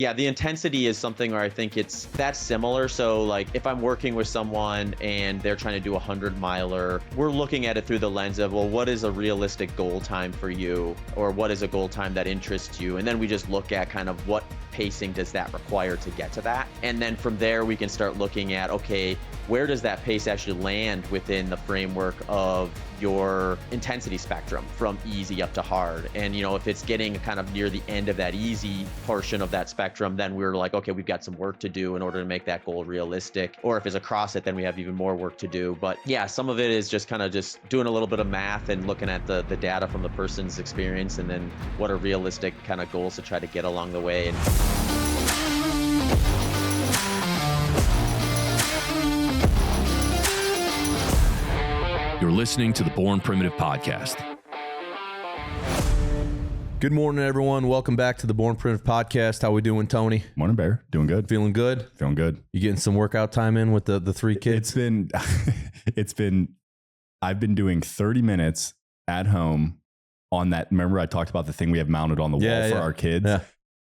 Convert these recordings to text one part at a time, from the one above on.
Yeah, the intensity is something where I think that's similar. So like if I'm working with someone and they're trying to do a 100-miler, we're looking at it through the lens of, well, what is a realistic goal time for you? Or what is a goal time that interests you? And then we just look at kind of what pacing does that require to get to that? And then from there, we can start looking at, okay, where does that pace actually land within the framework of your intensity spectrum from easy up to hard? And, if it's getting kind of near the end of that easy portion of that spectrum, then we're like, okay, we've got some work to do in order to make that goal realistic. Or if it's across it, then we have even more work to do. But yeah, some of it is just kind of just doing a little bit of math and looking at the data from the person's experience, and then what are realistic kind of goals to try to get along the way. You're listening to the Born Primitive Podcast. Good morning, everyone. Welcome back to the Born Primitive Podcast. How we doing, Tony? Morning, Bear. Doing good. Feeling good? Feeling good. You getting some workout time in with the three kids? I've been doing 30 minutes at home on that. Remember I talked about the thing we have mounted on the wall for our kids? Yeah.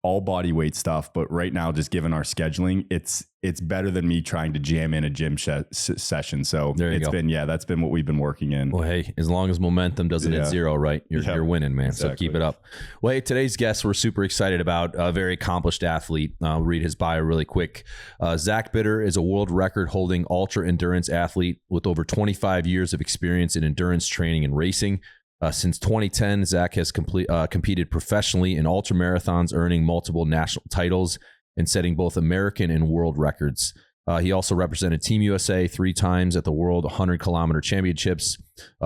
All body weight stuff. But right now, just given our scheduling, it's better than me trying to jam in a gym session. So that's been what we've been working in. Well, hey, as long as momentum doesn't hit zero, right? You're winning, man. Exactly. So keep it up. Well, hey, today's guest we're super excited about, a very accomplished athlete. I'll read his bio really quick. Zach Bitter is a world record holding ultra endurance athlete with over 25 years of experience in endurance training and racing. Since 2010, Zach has competed professionally in ultramarathons, earning multiple national titles and setting both American and world records. He also represented Team USA 3 times at the World 100-kilometer Championships,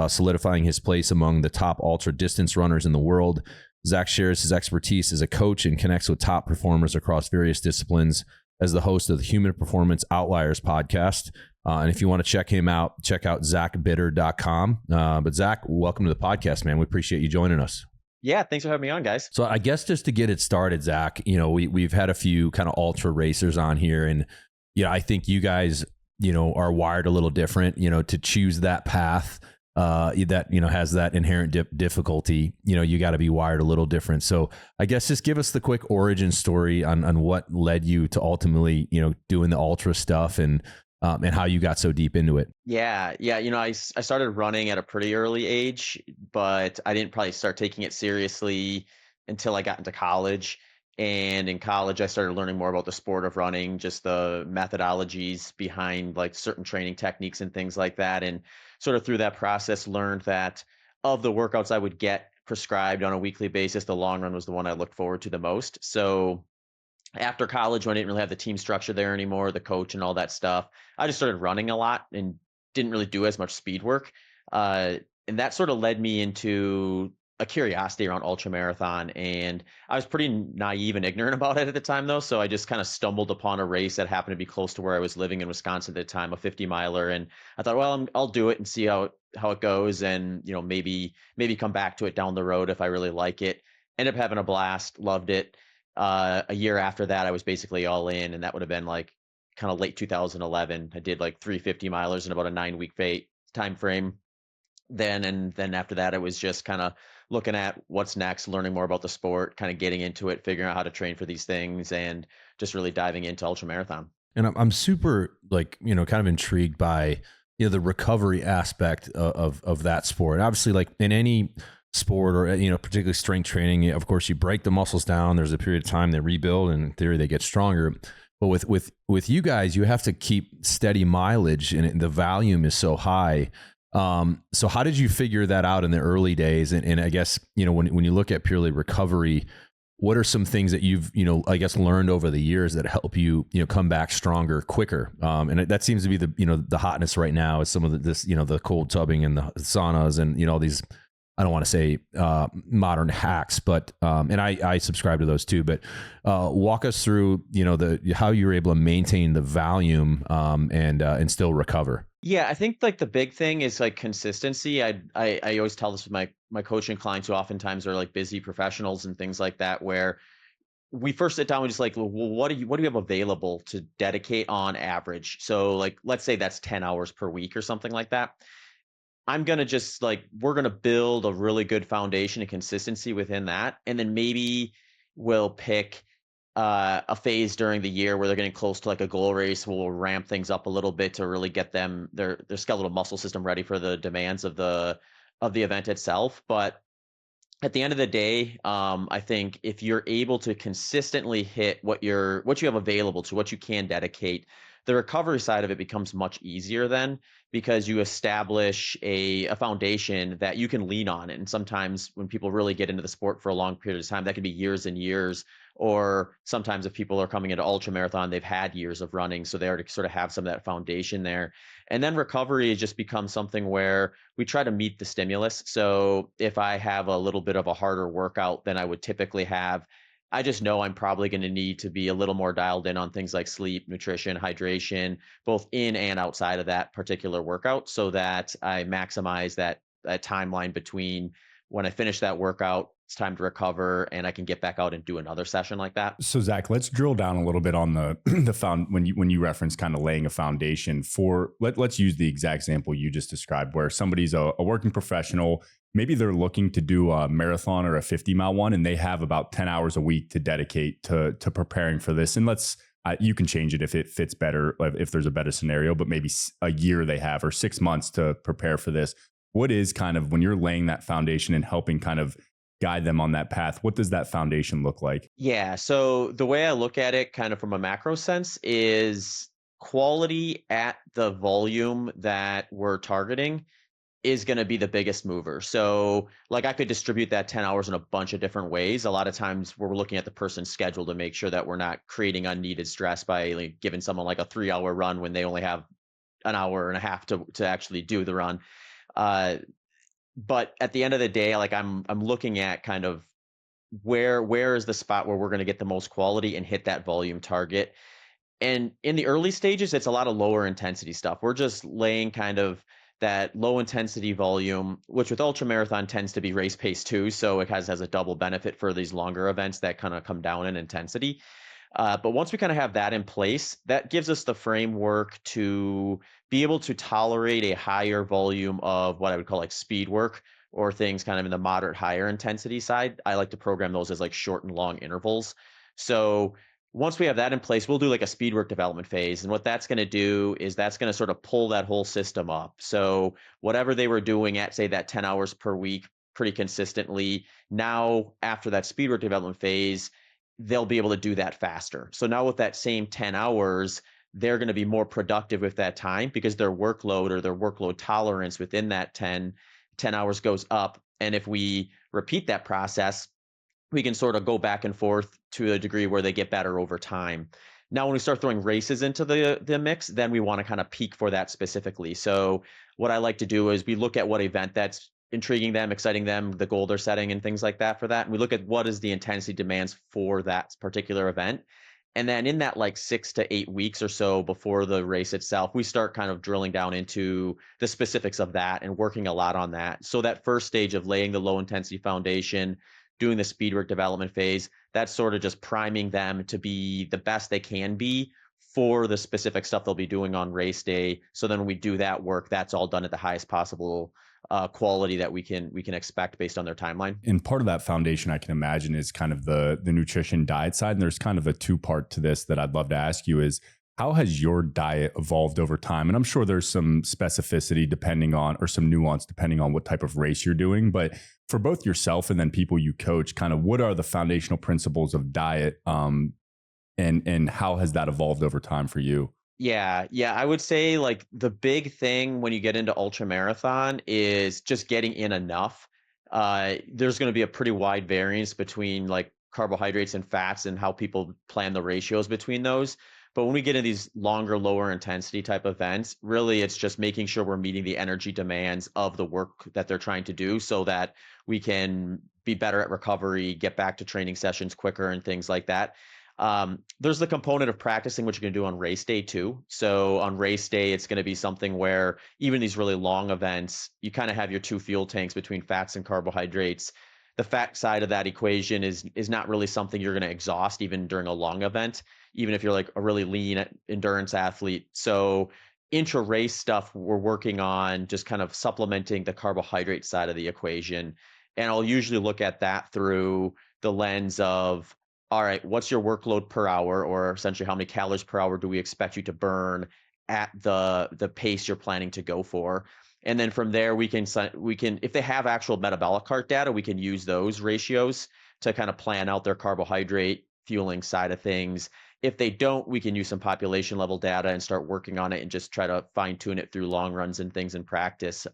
solidifying his place among the top ultra distance runners in the world. Zach shares his expertise as a coach and connects with top performers across various disciplines as the host of the Human Performance Outliers podcast. And if you want to check him out, check out zachbitter.com. But Zach, welcome to the podcast, man. We appreciate you joining us. Yeah, thanks for having me on, guys. So I guess just to get it started, Zach, we've had a few kind of ultra racers on here, and I think you guys, are wired a little different, to choose that path that, has that inherent difficulty. You got to be wired a little different. So I guess just give us the quick origin story on what led you to ultimately, doing the ultra stuff and how you got so deep into it. Yeah. I started running at a pretty early age, but I didn't probably start taking it seriously until I got into college. And in college, I started learning more about the sport of running, just the methodologies behind like certain training techniques and things like that. And sort of through that process, learned that of the workouts I would get prescribed on a weekly basis, the long run was the one I looked forward to the most. So after college, when I didn't really have the team structure there anymore, the coach and all that stuff, I just started running a lot and didn't really do as much speed work. And that sort of led me into a curiosity around ultramarathon. And I was pretty naive and ignorant about it at the time, though. So I just kind of stumbled upon a race that happened to be close to where I was living in Wisconsin at the time, a 50-miler. And I thought, well, I'll do it and see how it goes. And, maybe come back to it down the road if I really like it. Ended up having a blast, loved it. A year after that, I was basically all in, and that would have been like kind of late 2011. I did like 350-milers in about a 9-week time frame. Then after that, it was just kind of looking at what's next, learning more about the sport, kind of getting into it, figuring out how to train for these things, and just really diving into ultramarathon. And I'm super kind of intrigued by the recovery aspect of that sport. And obviously, like in any sport or particularly strength training, of course you break the muscles down, there's a period of time they rebuild, and in theory they get stronger. But with you guys, you have to keep steady mileage, and the volume is so high. So how did you figure that out in the early days? And I guess when you look at purely recovery, what are some things that you've I guess learned over the years that help you come back stronger quicker? And that seems to be the hotness right now is some of the cold tubbing and the saunas and all these, I don't want to say modern hacks, but and I subscribe to those too. But walk us through how you were able to maintain the volume and still recover. Yeah, I think like the big thing is like consistency. I always tell this with my coaching clients who oftentimes are like busy professionals and things like that, where we first sit down and just like, well, what do you have available to dedicate on average? So like, let's say that's 10 hours per week or something like that. I'm going to just we're going to build a really good foundation and consistency within that. And then maybe we'll pick a phase during the year where they're getting close to like a goal race. We'll ramp things up a little bit to really get them their skeletal muscle system ready for the demands of the event itself. But at the end of the day, I think if you're able to consistently hit what you have available to what you can dedicate, the recovery side of it becomes much easier then, because you establish a foundation that you can lean on. And sometimes when people really get into the sport for a long period of time, that can be years and years. Or sometimes if people are coming into ultra marathon, they've had years of running, so they already sort of have some of that foundation there. And then recovery has just become something where we try to meet the stimulus. So if I have a little bit of a harder workout than I would typically have, I just know I'm probably going to need to be a little more dialed in on things like sleep, nutrition, hydration, both in and outside of that particular workout, so that I maximize that timeline between when I finish that workout, it's time to recover, and I can get back out and do another session like that. So Zach, let's drill down a little bit on the when you reference kind of laying a foundation for let's use the exact example you just described, where somebody's a working professional. Maybe they're looking to do a marathon or a 50-mile one, and they have about 10 hours a week to dedicate to preparing for this. And you can change it if it fits better, if there's a better scenario, but maybe a year they have or 6 months to prepare for this. What is kind of, when you're laying that foundation and helping kind of guide them on that path, what does that foundation look like? Yeah. So the way I look at it kind of from a macro sense is quality at the volume that we're targeting is going to be the biggest mover. So like I could distribute that 10 hours in a bunch of different ways. A lot of times we're looking at the person's schedule to make sure that we're not creating unneeded stress by like giving someone like a 3-hour run when they only have an hour and a half to actually do the run. But at the end of the day, like I'm looking at kind of where is the spot where we're going to get the most quality and hit that volume target. And in the early stages, it's a lot of lower intensity stuff. We're just laying kind of that low intensity volume, which with ultra marathon tends to be race pace too. So it has a double benefit for these longer events that kind of come down in intensity. But once we kind of have that in place, that gives us the framework to be able to tolerate a higher volume of what I would call like speed work, or things kind of in the moderate higher intensity side. I like to program those as like short and long intervals. So once we have that in place, we'll do like a speed work development phase. And what that's going to do is that's going to sort of pull that whole system up. So whatever they were doing at, say, that 10 hours per week pretty consistently, now after that speed work development phase, they'll be able to do that faster. So now with that same 10 hours, they're going to be more productive with that time, because their workload or their workload tolerance within that 10 hours goes up. And if we repeat that process, we can sort of go back and forth to a degree where they get better over time. Now, when we start throwing races into the mix, then we want to kind of peak for that specifically. So what I like to do is we look at what event that's intriguing them, exciting them, the goal they're setting and things like that for that. And we look at what is the intensity demands for that particular event. And then in that like 6 to 8 weeks or so before the race itself, we start kind of drilling down into the specifics of that and working a lot on that. So that first stage of laying the low intensity foundation, doing the speed work development phase, that's sort of just priming them to be the best they can be for the specific stuff they'll be doing on race day. So then when we do that work, that's all done at the highest possible quality that we can expect based on their timeline. And part of that foundation, I can imagine, is kind of the nutrition diet side. And there's kind of a two-part to this that I'd love to ask you is, how has your diet evolved over time? And I'm sure there's some specificity depending on, or some nuance depending on what type of race you're doing. But for both yourself and then people you coach, kind of what are the foundational principles of diet, and how has that evolved over time for you? Yeah, I would say like the big thing when you get into ultra marathon is just getting in enough. There's going to be a pretty wide variance between like carbohydrates and fats and how people plan the ratios between those. But when we get into these longer, lower intensity type events, really it's just making sure we're meeting the energy demands of the work that they're trying to do, so that we can be better at recovery, get back to training sessions quicker and things like that. There's the component of practicing, which you're going to do on race day too. So on race day, it's going to be something where even these really long events, you kind of have your two fuel tanks between fats and carbohydrates. The fat side of that equation is not really something you're going to exhaust even during a long event, even if you're like a really lean endurance athlete. So intra-race stuff, we're working on just kind of supplementing the carbohydrate side of the equation. And I'll usually look at that through the lens of, all right, what's your workload per hour, or essentially how many calories per hour do we expect you to burn at the pace you're planning to go for? And then from there, we can if they have actual metabolic cart data, we can use those ratios to kind of plan out their carbohydrate fueling side of things. If they don't, we can use some population level data and start working on it and just try to fine tune it through long runs and things in practice.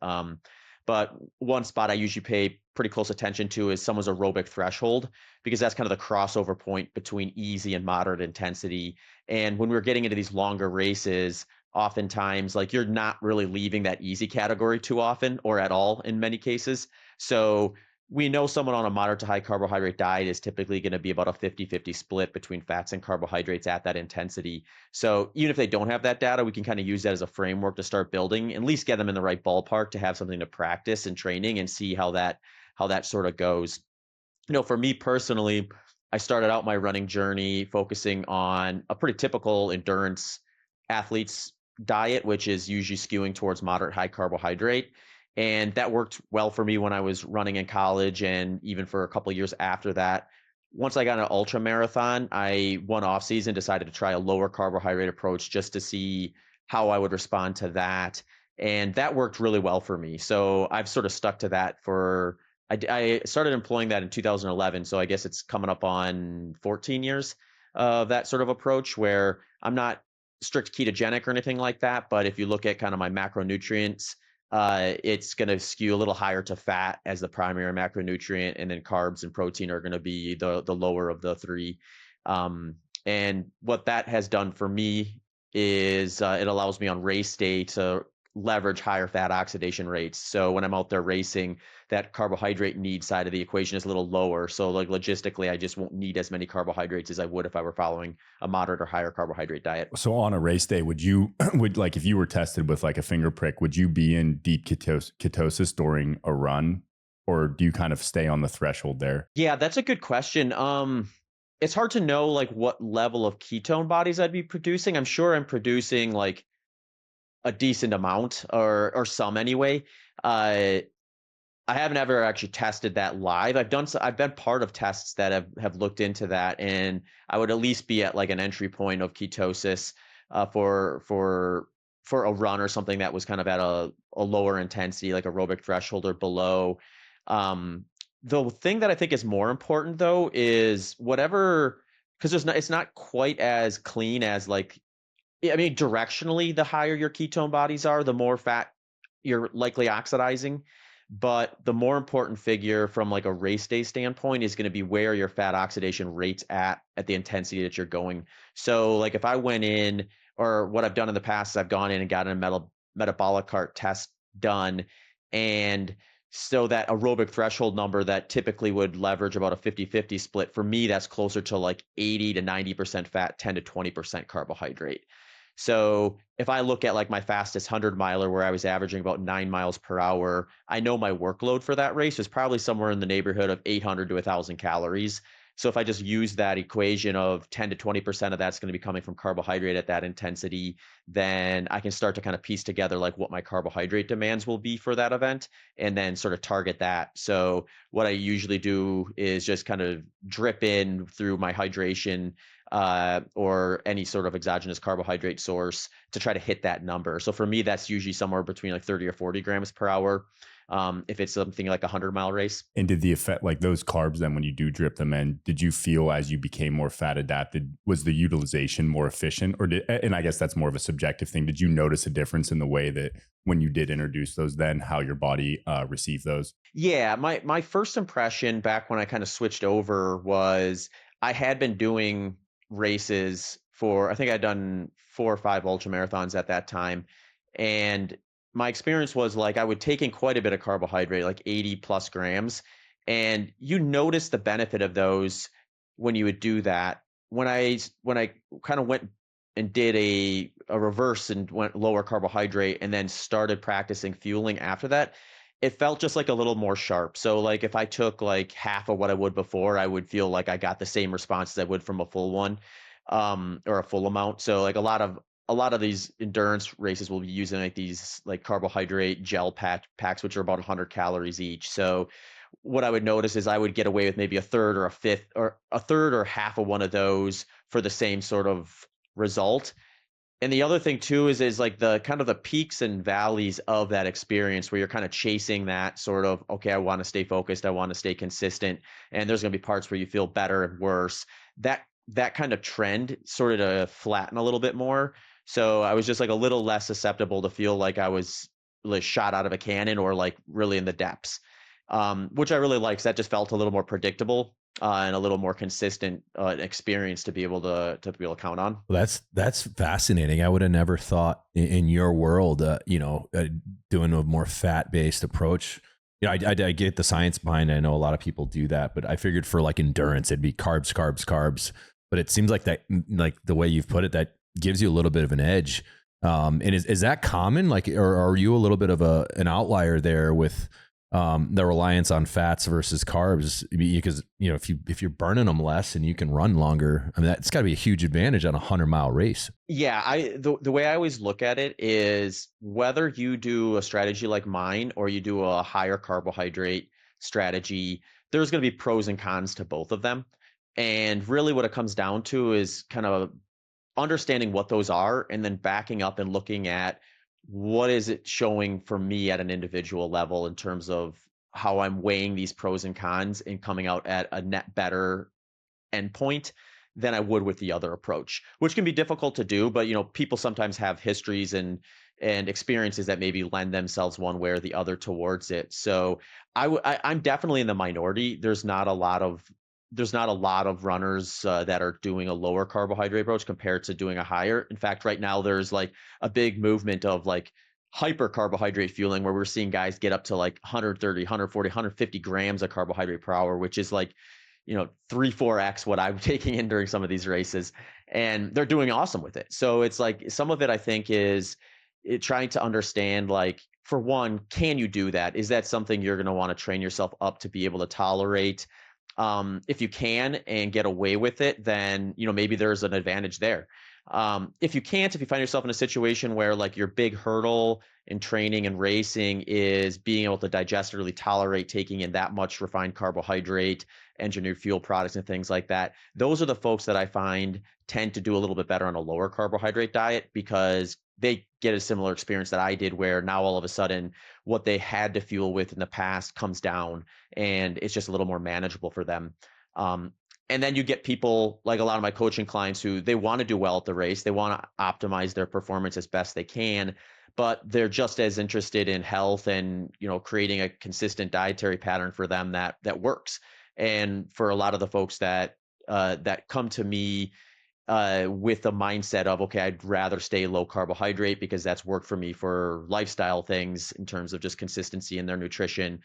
But one spot I usually pay pretty close attention to is someone's aerobic threshold, because that's kind of the crossover point between easy and moderate intensity. And when we're getting into these longer races, oftentimes like you're not really leaving that easy category too often or at all in many cases. So we know someone on a moderate to high carbohydrate diet is typically going to be about a 50-50 split between fats and carbohydrates at that intensity. So even if they don't have that data, we can kind of use that as a framework to start building, at least get them in the right ballpark to have something to practice and training and see how that sort of goes. For me personally, I started out my running journey focusing on a pretty typical endurance athlete's diet, which is usually skewing towards moderate high carbohydrate. And that worked well for me when I was running in college and even for a couple of years after that. Once I got an ultra marathon, I one off season decided to try a lower carbohydrate approach just to see how I would respond to that. And that worked really well for me. So I've sort of stuck to that for I started employing that in 2011, so I guess it's coming up on 14 years of that sort of approach where I'm not strict ketogenic or anything like that. But if you look at kind of my macronutrients, it's going to skew a little higher to fat as the primary macronutrient, and then carbs and protein are going to be the lower of the three. And what that has done for me is it allows me on race day to leverage higher fat oxidation rates. So when I'm out there racing, that carbohydrate need side of the equation is a little lower. So like logistically, I just won't need as many carbohydrates as I would if I were following a moderate or higher carbohydrate diet. So on a race day, would like if you were tested with like a finger prick, would you be in deep ketosis during a run, or do you kind of stay on the threshold there? Yeah, that's a good question. It's hard to know like what level of ketone bodies I'd be producing. I'm sure I'm producing like a decent amount or some anyway. I haven't ever actually tested that live. I've been part of tests that have looked into that, and I would at least be at like an entry point of ketosis for a run or something that was kind of at a lower intensity, like aerobic threshold or below. The thing that I think is more important though is whatever, because it's not quite as clean as like, I mean, directionally, the higher your ketone bodies are, the more fat you're likely oxidizing. But the more important figure from like a race day standpoint is going to be where your fat oxidation rates at the intensity that you're going. So like if I went in, or what I've done in the past is I've gone in and gotten a metabolic cart test done. And so that aerobic threshold number that typically would leverage about a 50-50 split, for me, that's closer to like 80 to 90% fat, 10 to 20% carbohydrate. So if I look at like my fastest 100-miler where I was averaging about 9 miles per hour, I know my workload for that race is probably somewhere in the neighborhood of 800 to 1,000 calories. So if I just use that equation of 10 to 20% of that's going to be coming from carbohydrate at that intensity, then I can start to kind of piece together like what my carbohydrate demands will be for that event and then sort of target that. So what I usually do is just kind of drip in through my hydration or any sort of exogenous carbohydrate source to try to hit that number. So for me, that's usually somewhere between like 30 or 40 grams per hour. If it's something like a 100-mile race. And did the effect, like those carbs, then when you do drip them in, did you feel as you became more fat adapted, was the utilization more efficient? And I guess that's more of a subjective thing. Did you notice a difference in the way that when you did introduce those, then how your body received those? Yeah, my first impression back when I kind of switched over was I had been doing races I think I'd done 4 or 5 ultra marathons at that time. And my experience was like I would take in quite a bit of carbohydrate, like 80 plus grams. And you notice the benefit of those when you would do that. When I kind of went and did a reverse and went lower carbohydrate and then started practicing fueling after that, it felt just like a little more sharp. So like if I took like half of what I would before, I would feel like I got the same response as I would from a full one, or a full amount. So like a lot of these endurance races will be using like these like carbohydrate gel packs, which are about 100 calories each. So what I would notice is I would get away with maybe a third or a fifth or a third or half of one of those for the same sort of result. And the other thing too is like the kind of the peaks and valleys of that experience where you're kind of chasing that sort of, okay, I want to stay focused, I want to stay consistent, and there's going to be parts where you feel better and worse. That kind of trend sort of to flatten a little bit more. So I was just like a little less susceptible to feel like I was like shot out of a cannon or like really in the depths, which I really liked. That just felt a little more predictable and a little more consistent experience to be able to count on. Well, that's fascinating. I would have never thought in your world, doing a more fat based approach. You know, I get the science behind it. I know a lot of people do that, but I figured for like endurance, it'd be carbs, carbs, carbs. But it seems like that, like the way you've put it, that gives you a little bit of an edge. And is that common? Like, or are you a little bit of an outlier there with the reliance on fats versus carbs? Because, you know, if you're burning them less and you can run longer, I mean, that's got to be a huge advantage on a 100-mile race. Yeah, the way I always look at it is whether you do a strategy like mine or you do a higher carbohydrate strategy, there's going to be pros and cons to both of them. And really what it comes down to is kind of understanding what those are and then backing up and looking at what is it showing for me at an individual level in terms of how I'm weighing these pros and cons and coming out at a net better endpoint than I would with the other approach, which can be difficult to do. But, you know, people sometimes have histories and experiences that maybe lend themselves one way or the other towards it. So I'm definitely in the minority. There's not a lot of runners that are doing a lower carbohydrate approach compared to doing a higher. In fact, right now there's like a big movement of like hyper carbohydrate fueling where we're seeing guys get up to like 130, 140, 150 grams of carbohydrate per hour, which is like, you know, 3-4x what I'm taking in during some of these races, and they're doing awesome with it. So it's like some of it I think is trying to understand, like, for one, can you do that? Is that something you're going to want to train yourself up to be able to tolerate? If you can and get away with it, then, you know, maybe there's an advantage there. If you can't, if you find yourself in a situation where like your big hurdle in training and racing is being able to digestively tolerate taking in that much refined carbohydrate, engineered fuel products and things like that, those are the folks that I find tend to do a little bit better on a lower carbohydrate diet because they get a similar experience that I did, where now all of a sudden what they had to fuel with in the past comes down and it's just a little more manageable for them. And then you get people like a lot of my coaching clients who they want to do well at the race. They want to optimize their performance as best they can, but they're just as interested in health and, you know, creating a consistent dietary pattern for them that works. And for a lot of the folks that come to me with the mindset of, okay, I'd rather stay low carbohydrate because that's worked for me for lifestyle things in terms of just consistency in their nutrition.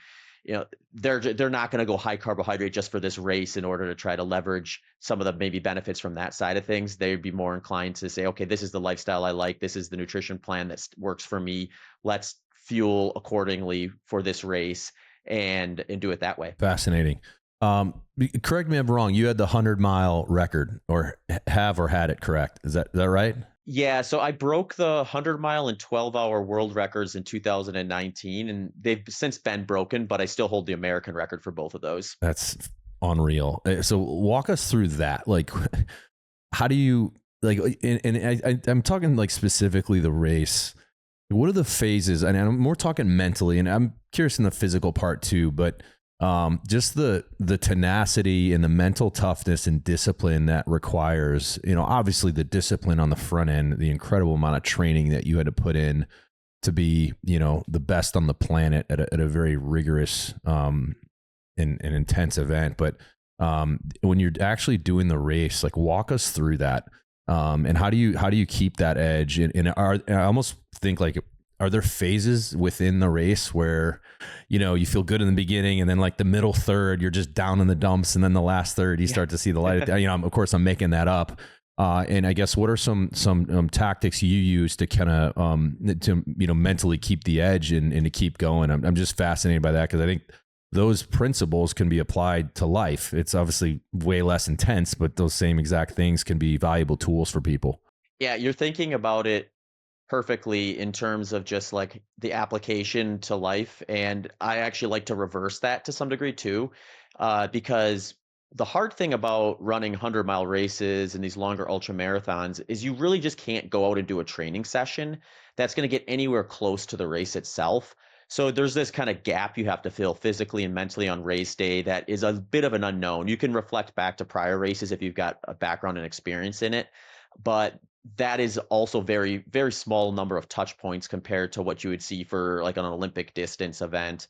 You know, they're not going to go high carbohydrate just for this race in order to try to leverage some of the maybe benefits from that side of things. They'd be more inclined to say, okay, this is the lifestyle I like. This is the nutrition plan that works for me. Let's fuel accordingly for this race and do it that way. Fascinating. Correct me if I'm wrong. You had the 100-mile record, or had it, correct? Is that right? Yeah, so I broke the 100-mile and 12-hour world records in 2019, and they've since been broken, but I still hold the American record for both of those. That's unreal. So walk us through that. Like, how do you, like, and I'm talking like specifically the race. What are the phases? And I'm more talking mentally, and I'm curious in the physical part too, but just the tenacity and the mental toughness and discipline that requires, you know, obviously the discipline on the front end, the incredible amount of training that you had to put in to be, you know, the best on the planet at a very rigorous and intense event. But when you're actually doing the race, like, walk us through that. And how do you keep that edge? And I almost think, like, are there phases within the race where, you know, you feel good in the beginning and then like the middle third, you're just down in the dumps, and then the last third, you start to see the light? You know, of course I'm making that up. And I guess what are some tactics you use to kind of, you know, mentally keep the edge and to keep going? I'm just fascinated by that, because I think those principles can be applied to life. It's obviously way less intense, but those same exact things can be valuable tools for people. Yeah, you're thinking about it perfectly in terms of just like the application to life. And I actually like to reverse that to some degree too, because the hard thing about running 100-mile races and these longer ultra marathons is you really just can't go out and do a training session that's going to get anywhere close to the race itself. So there's this kind of gap you have to fill physically and mentally on race day that is a bit of an unknown. You can reflect back to prior races if you've got a background and experience in it, but that is also very, very small number of touch points compared to what you would see for like an Olympic distance event,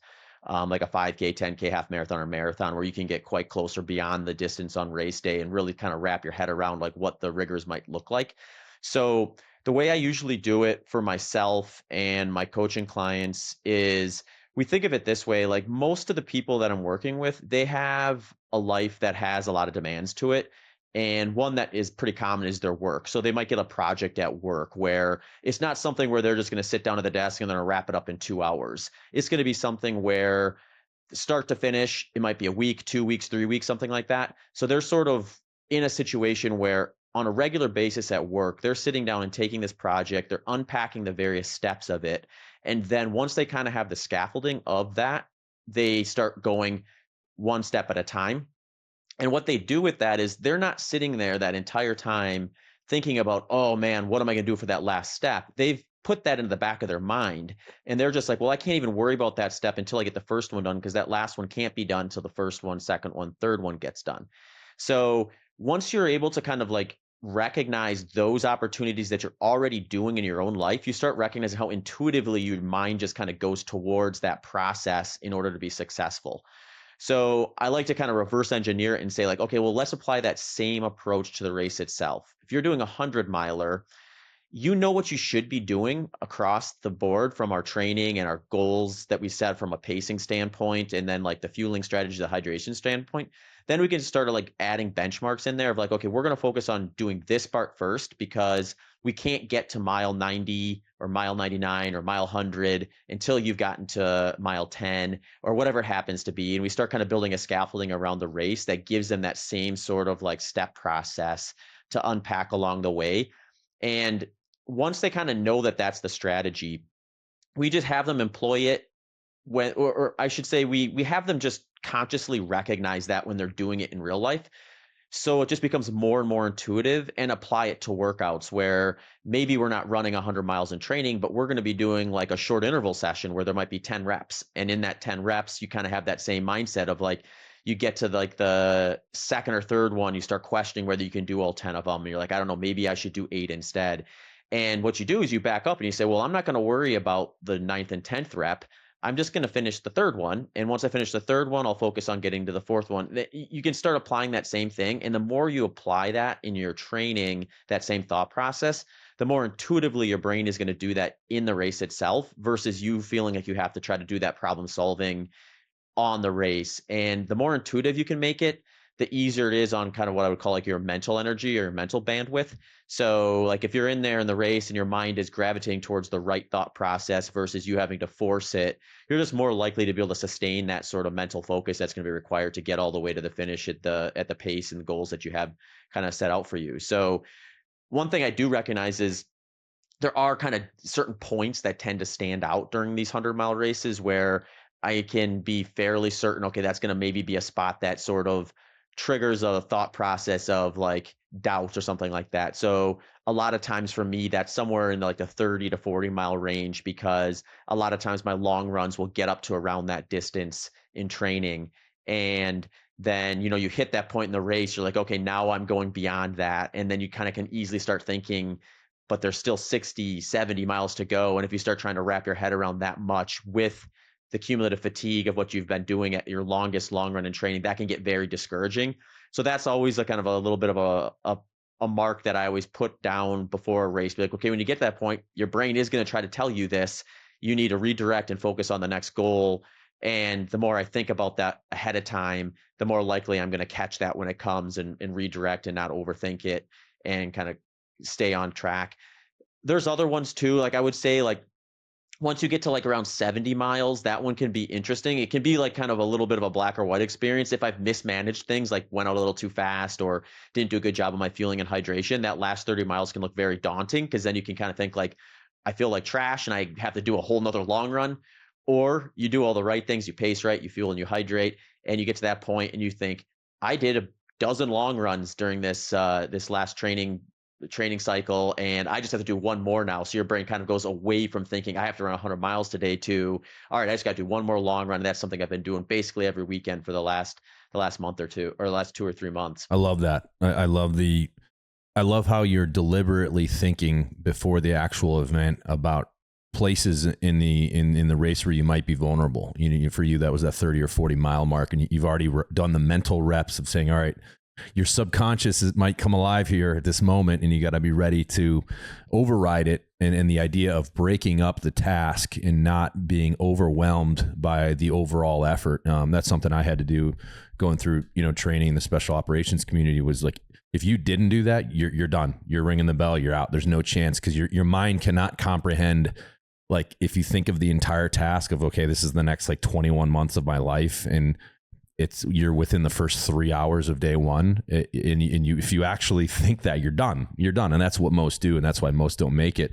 like a 5K, 10K, half marathon, or marathon, where you can get quite closer beyond the distance on race day and really kind of wrap your head around like what the rigors might look like. So the way I usually do it for myself and my coaching clients is we think of it this way, like most of the people that I'm working with, they have a life that has a lot of demands to it. And one that is pretty common is their work. So they might get a project at work where it's not something where they're just going to sit down at the desk and then wrap it up in 2 hours. It's going to be something where start to finish, it might be a week, 2 weeks, 3 weeks, something like that. So they're sort of in a situation where on a regular basis at work, they're sitting down and taking this project, they're unpacking the various steps of it. And then once they kind of have the scaffolding of that, they start going one step at a time. And what they do with that is they're not sitting there that entire time thinking about, oh man, what am I going to do for that last step? They've put that into the back of their mind. And they're just like, well, I can't even worry about that step until I get the first one done, because that last one can't be done until the first one, second one, third one gets done. So once you're able to kind of like recognize those opportunities that you're already doing in your own life, you start recognizing how intuitively your mind just kind of goes towards that process in order to be successful. So I like to kind of reverse engineer it and say like, okay, well, let's apply that same approach to the race itself. If you're doing a 100-miler, you know what you should be doing across the board from our training and our goals that we set from a pacing standpoint, and then like the fueling strategy, the hydration standpoint. Then we can start like adding benchmarks in there of like, okay, we're going to focus on doing this part first because we can't get to mile 90 or mile 99 or mile 100 until you've gotten to mile 10 or whatever it happens to be. And we start kind of building a scaffolding around the race that gives them that same sort of like step process to unpack along the way. And once they kind of know that that's the strategy, we just have them employ it when, or I should say, we have them just consciously recognize that when they're doing it in real life. So it just becomes more and more intuitive, and apply it to workouts where maybe we're not running 100 miles in training, but we're going to be doing like a short interval session where there might be 10 reps. And in that 10 reps, you kind of have that same mindset of like, you get to like the second or third one, you start questioning whether you can do all 10 of them. And you're like, I don't know, maybe I should do 8 instead. And what you do is you back up and you say, well, I'm not going to worry about the 9th and 10th rep. I'm just going to finish the third one. And once I finish the third one, I'll focus on getting to the fourth one. You can start applying that same thing. And the more you apply that in your training, that same thought process, the more intuitively your brain is going to do that in the race itself versus you feeling like you have to try to do that problem solving on the race. And the more intuitive you can make it, the easier it is on kind of what I would call like your mental energy or your mental bandwidth. So like if you're in there in the race and your mind is gravitating towards the right thought process versus you having to force it, you're just more likely to be able to sustain that sort of mental focus that's going to be required to get all the way to the finish at the pace and the goals that you have kind of set out for you. So one thing I do recognize is there are kind of certain points that tend to stand out during these 100-mile races where I can be fairly certain, okay, that's going to maybe be a spot that sort of triggers a thought process of like doubt or something like that. So a lot of times for me, that's somewhere in like the 30 to 40 mile range, because a lot of times my long runs will get up to around that distance in training. And then, you know, you hit that point in the race, you're like, okay, now I'm going beyond that. And then you kind of can easily start thinking, but there's still 60, 70 miles to go. And if you start trying to wrap your head around that much with the cumulative fatigue of what you've been doing at your longest long run in training, that can get very discouraging. So that's always a kind of a little bit of a mark that I always put down before a race. Be like, okay, when you get to that point, your brain is going to try to tell you this. You need to redirect and focus on the next goal. And the more I think about that ahead of time, the more likely I'm going to catch that when it comes and redirect and not overthink it and kind of stay on track. There's other ones too. Like I would say, like, once you get to like around 70 miles, that one can be interesting. It can be like kind of a little bit of a black or white experience. If I've mismanaged things, like went out a little too fast or didn't do a good job of my fueling and hydration, that last 30 miles can look very daunting, because then you can kind of think like, I feel like trash and I have to do a whole nother long run. Or you do all the right things, you pace right, you fuel and you hydrate, and you get to that point and you think, I did a dozen long runs during this this last training cycle, and I just have to do one more now. So your brain kind of goes away from thinking I have to run 100 miles today to, all right, I just got to do one more long run. And that's something I've been doing basically every weekend for the last month or two, or the last 2 or 3 months. I love that. I love how you're deliberately thinking before the actual event about places in the race where you might be vulnerable. For you, that was that 30 or 40 mile mark, and you've already done the mental reps of saying, all right, your subconscious might come alive here at this moment, and you got to be ready to override it. And the idea of breaking up the task and not being overwhelmed by the overall effort. That's something I had to do going through, training in the special operations community. Was like, if you didn't do that, you're done. You're ringing the bell. You're out. There's no chance, because your mind cannot comprehend. Like, if you think of the entire task of, okay, this is the next like 21 months of my life, and you're within the first 3 hours of day one, and if you actually think that, you're done. And that's what most do, and that's why most don't make it.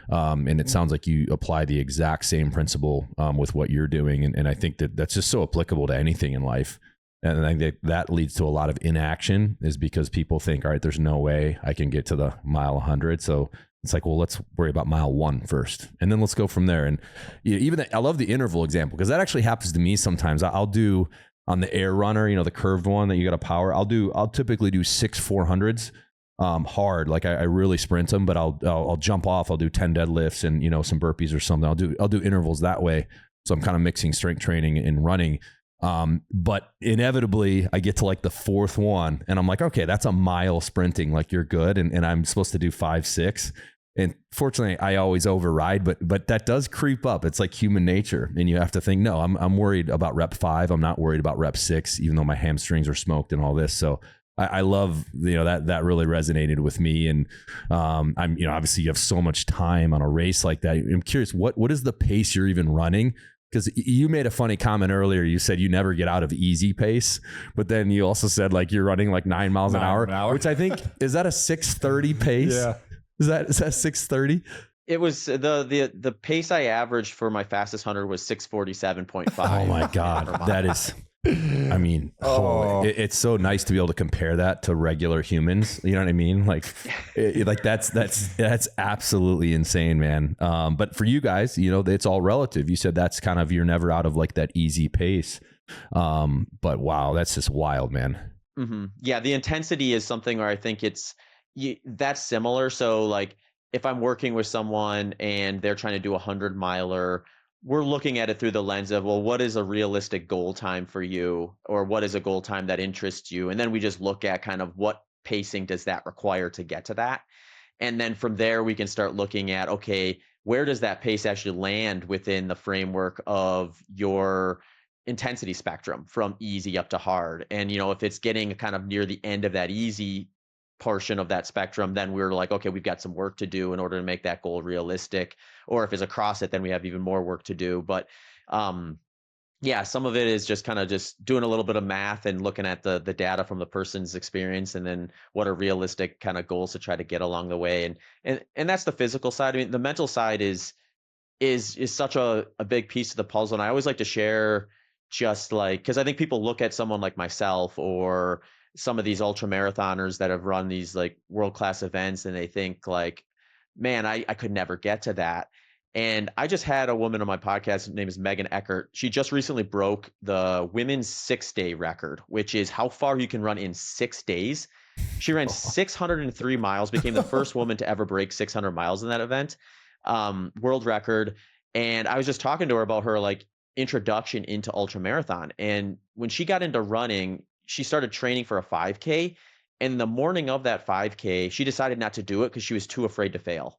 And it sounds like you apply the exact same principle with what you're doing, and I think that's just so applicable to anything in life. And I think that leads to a lot of inaction, is because people think, all right, there's no way I can get to the mile 100, so it's like, well, let's worry about mile 1 first, and then let's go from there. And I love the interval example, because that actually happens to me sometimes. I'll do on the air runner, the curved one that you got to power. I'll typically do 6 400s hard. Like I really sprint them, but I'll jump off. I'll do 10 deadlifts and some burpees or something. I'll do intervals that way. So I'm kind of mixing strength training and running. But inevitably I get to like the 4th one and I'm like, okay, that's a mile sprinting. Like, you're good. And I'm supposed to do 5, 6. And fortunately I always override, but that does creep up. It's like human nature. And you have to think, no, I'm worried about rep 5. I'm not worried about rep 6, even though my hamstrings are smoked and all this. So I love, that really resonated with me. And, I'm, obviously you have so much time on a race like that. I'm curious, what is the pace you're even running? Because you made a funny comment earlier. You said you never get out of easy pace, but then you also said like you're running like 9 miles an hour, which I think, is that a 6:30 pace? Yeah. Is that 6:30? It was the pace I averaged for my fastest 100 was 6:47.5. Oh my God. That is, I mean, it's so nice to be able to compare that to regular humans. You know what I mean? Like, that's absolutely insane, man. But for you guys, it's all relative. You said that's kind of, you're never out of like that easy pace. But wow, that's just wild, man. Mm-hmm. Yeah. The intensity is something where I think that's similar. So like, if I'm working with someone and they're trying to do 100 miler, we're looking at it through the lens of, well, what is a realistic goal time for you, or what is a goal time that interests you? And then we just look at kind of what pacing does that require to get to that. And then from there, we can start looking at, okay, where does that pace actually land within the framework of your intensity spectrum from easy up to hard? And, if it's getting kind of near the end of that easy portion of that spectrum, then we're like, okay, we've got some work to do in order to make that goal realistic. Or if it's across it, then we have even more work to do. But yeah, some of it is just kind of just doing a little bit of math and looking at the data from the person's experience, and then what are realistic kind of goals to try to get along the way. And that's the physical side. I mean, the mental side is such a big piece of the puzzle. And I always like to share, just like, because I think people look at someone like myself or some of these ultra marathoners that have run these like world-class events, and they think like, man, I could never get to that. And I just had a woman on my podcast, her name is Megan Eckert. She just recently broke the women's 6-day record, which is how far you can run in 6 days. She ran 603 miles, became the first woman to ever break 600 miles in that event, world record. And I was just talking to her about her like introduction into ultra marathon. And when she got into running, she started training for a 5K. And the morning of that 5K, she decided not to do it because she was too afraid to fail.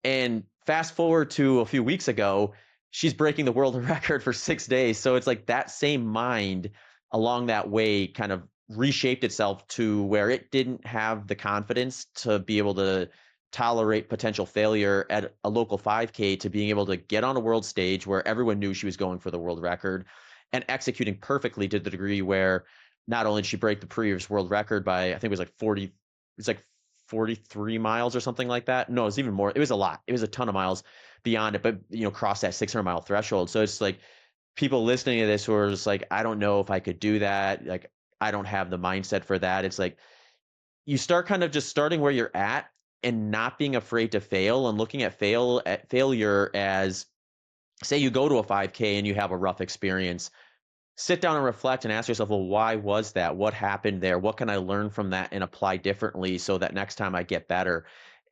And fast forward to a few weeks ago, she's breaking the world record for 6 days. So it's like that same mind along that way kind of reshaped itself to where it didn't have the confidence to be able to tolerate potential failure at a local 5K, to being able to get on a world stage where everyone knew she was going for the world record and executing perfectly to the degree where not only did she break the previous world record by, I think it was like 43 miles or something like that. No, it was even more. It was a lot. It was a ton of miles beyond it, but cross that 600-mile threshold. So it's like people listening to this who are just like, I don't know if I could do that. Like, I don't have the mindset for that. It's like you start kind of just starting where you're at and not being afraid to fail and looking at failure as, say you go to a 5K and you have a rough experience. Sit down and reflect and ask yourself, well, why was that? What happened there? What can I learn from that and apply differently so that next time I get better?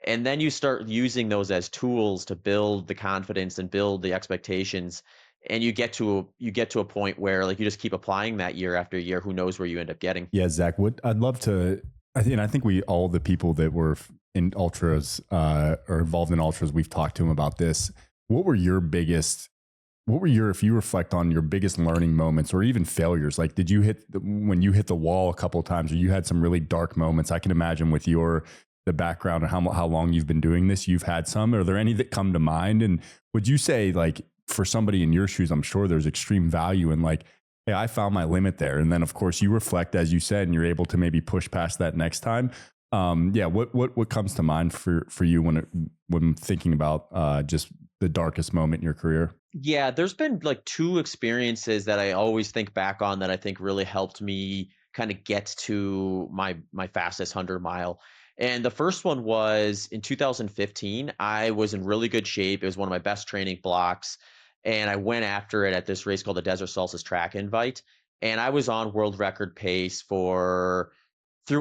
And then you start using those as tools to build the confidence and build the expectations. And you get to a point where like you just keep applying that year after year. Who knows where you end up getting? Yeah, Zach, I'd love to. I think we, all the people that were in ultras or involved in ultras, we've talked to them about this. What were your, if you reflect on your biggest learning moments or even failures, like did you when you hit the wall a couple of times or you had some really dark moments? I can imagine with the background and how long you've been doing this, you've had some. Are there any that come to mind? And would you say, like, for somebody in your shoes, I'm sure there's extreme value in like, hey, I found my limit there. And then of course you reflect, as you said, and you're able to maybe push past that next time. What comes to mind for you when thinking about just the darkest moment in your career? Yeah, there's been like two experiences that I always think back on that I think really helped me kind of get to my fastest 100-mile. And the first one was in 2015. I was in really good shape. It was one of my best training blocks. And I went after it at this race called the Desert Solstice Track Invite. And I was on world record pace through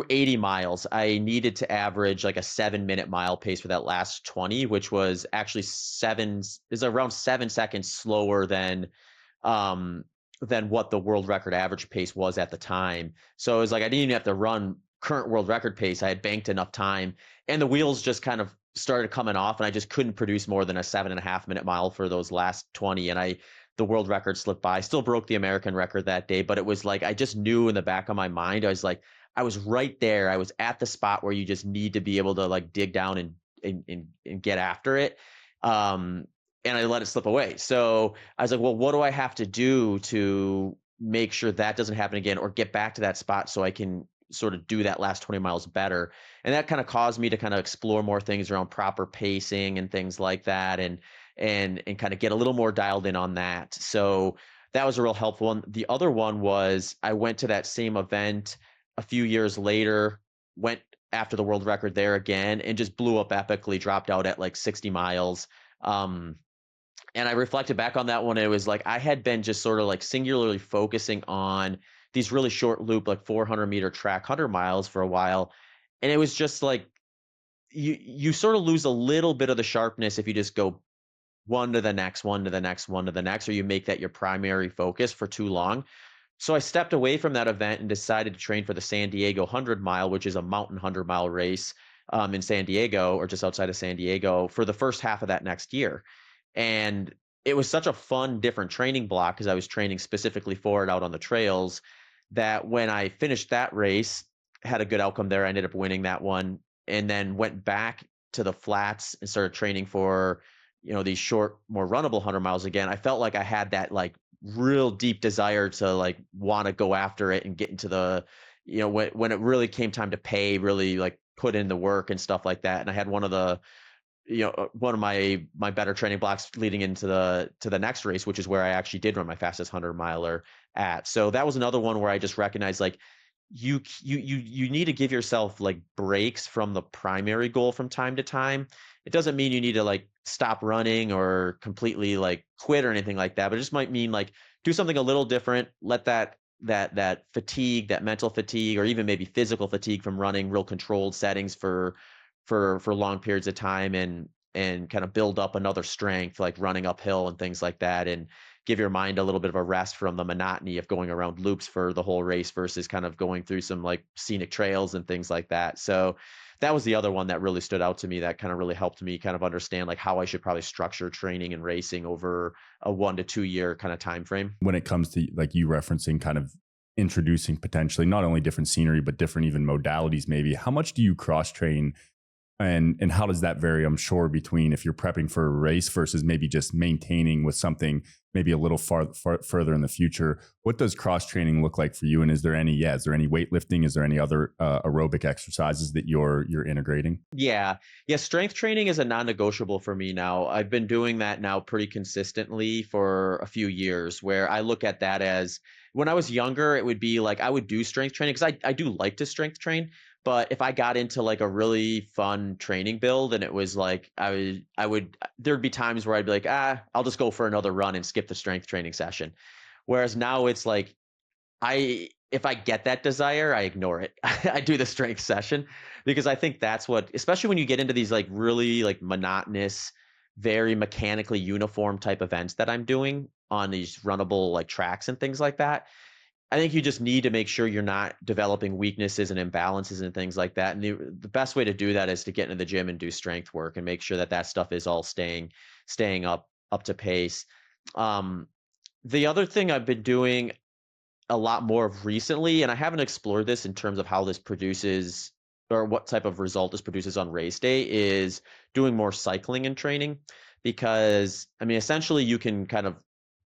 80 miles. I needed to average like a 7-minute mile pace for that last 20, which was actually around 7 seconds slower than what the world record average pace was at the time. So it was like I didn't even have to run current world record pace. I had banked enough time and the wheels just kind of started coming off and I just couldn't produce more than a 7.5-minute mile for those last 20. And the world record slipped by. I still broke the American record that day, but it was like I just knew in the back of my mind, I was like, I was right there. I was at the spot where you just need to be able to like dig down and get after it. And I let it slip away. So I was like, well, what do I have to do to make sure that doesn't happen again or get back to that spot so I can sort of do that last 20 miles better? And that kind of caused me to kind of explore more things around proper pacing and things like that and kind of get a little more dialed in on that. So that was a real helpful one. The other one was I went to that same event a few years later, went after the world record there again and just blew up epically, dropped out at like 60 miles. And I reflected back on that one. It was like I had been just sort of like singularly focusing on these really short loop, like 400-meter track 100 miles for a while. And it was just like you sort of lose a little bit of the sharpness if you just go one to the next, one to the next, one to the next, or you make that your primary focus for too long. So I stepped away from that event and decided to train for the San Diego 100-mile, which is a mountain 100-mile race in San Diego or just outside of San Diego for the first half of that next year. And it was such a fun, different training block because I was training specifically for it out on the trails that when I finished that race, had a good outcome there. I ended up winning that one and then went back to the flats and started training for, these short, more runnable 100 miles again. I felt like I had that like real deep desire to like want to go after it and get into the, when it really came time to pay, really like put in the work and stuff like that. And I had one of my better training blocks leading into the next race, which is where I actually did run my fastest 100-miler at. So that was another one where I just recognized like you need to give yourself like breaks from the primary goal from time to time. It doesn't mean you need to like stop running or completely like quit or anything like that, but it just might mean like do something a little different. Let that fatigue, that mental fatigue, or even maybe physical fatigue from running real controlled settings for long periods of time and kind of build up another strength like running uphill and things like that, and give your mind a little bit of a rest from the monotony of going around loops for the whole race versus kind of going through some like scenic trails and things like that. So that was the other one that really stood out to me that kind of really helped me kind of understand like how I should probably structure training and racing over a 1 to 2 year kind of time frame. When it comes to like you referencing kind of introducing potentially not only different scenery, but different even modalities, maybe how much do you cross train And how does that vary, I'm sure, between if you're prepping for a race versus maybe just maintaining with something maybe a little further in the future? What does cross training look like for you? And is there any weightlifting? Is there any other aerobic exercises that you're integrating? Yeah. Strength training is a non-negotiable for me now. I've been doing that now pretty consistently for a few years, where I look at that as, when I was younger, it would be like I would do strength training because I do like to strength train. But if I got into like a really fun training build and it was like there'd be times where I'd be like, I'll just go for another run and skip the strength training session. Whereas now it's like, if I get that desire, I ignore it. I do the strength session because I think that's what, especially when you get into these like really like monotonous, very mechanically uniform type events that I'm doing on these runnable like tracks and things like that. I think you just need to make sure you're not developing weaknesses and imbalances and things like that. And the best way to do that is to get into the gym and do strength work and make sure that that stuff is all staying up to pace. The other thing I've been doing a lot more of recently, and I haven't explored this in terms of how this produces or what type of result this produces on race day, is doing more cycling and training. Because I mean, essentially you can kind of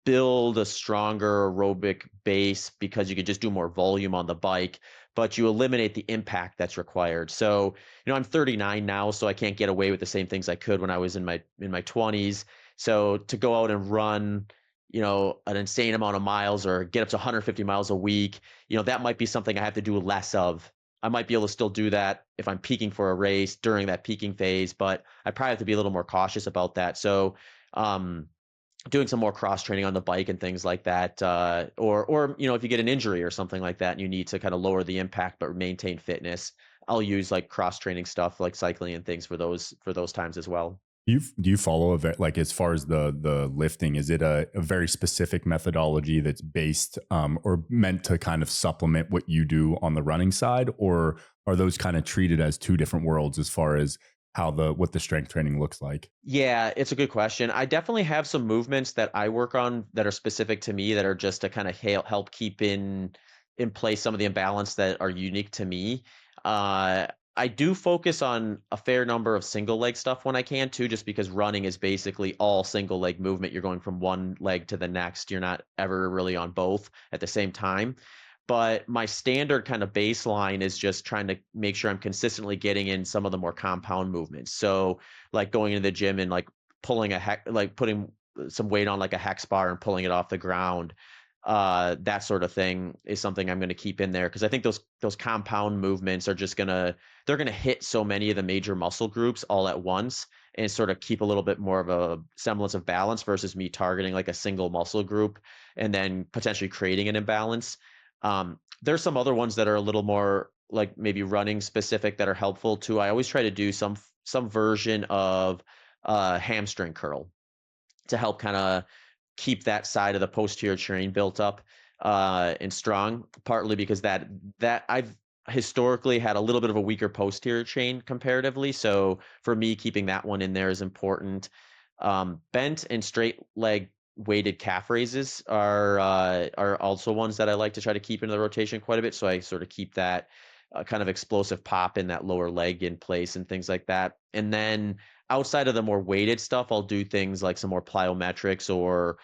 build a stronger aerobic base because you could just do more volume on the bike, but you eliminate the impact that's required. So, I'm 39 now, so I can't get away with the same things I could when I was in my 20s. So to go out and run, an insane amount of miles or get up to 150 miles a week, that might be something I have to do less of. I might be able to still do that if I'm peaking for a race during that peaking phase, but I probably have to be a little more cautious about that. So, doing some more cross training on the bike and things like that, or if you get an injury or something like that and you need to kind of lower the impact but maintain fitness, I'll use like cross training stuff like cycling and things for those times as well. Do you follow like, as far as the lifting, is it a very specific methodology that's based or meant to kind of supplement what you do on the running side, or are those kind of treated as two different worlds as far as what the strength training looks like? Yeah, it's a good question. I definitely have some movements that I work on that are specific to me, that are just to kind of help keep in place some of the imbalance that are unique to me. I do focus on a fair number of single leg stuff when I can too, just because running is basically all single leg movement. You're going from one leg to the next. You're not ever really on both at the same time. But my standard kind of baseline is just trying to make sure I'm consistently getting in some of the more compound movements. So like going into the gym and like putting some weight on like a hex bar and pulling it off the ground. That sort of thing is something I'm going to keep in there, because I think those compound movements are just they're going to hit so many of the major muscle groups all at once and sort of keep a little bit more of a semblance of balance versus me targeting like a single muscle group and then potentially creating an imbalance. There's some other ones that are a little more like maybe running specific that are helpful too. I always try to do some version of hamstring curl to help kind of keep that side of the posterior chain built up and strong, partly because that I've historically had a little bit of a weaker posterior chain comparatively. So for me, keeping that one in there is important. Bent and straight leg weighted calf raises are also ones that I like to try to keep into the rotation quite a bit. So I sort of keep that kind of explosive pop in that lower leg in place and things like that. And then outside of the more weighted stuff, I'll do things like some more plyometrics or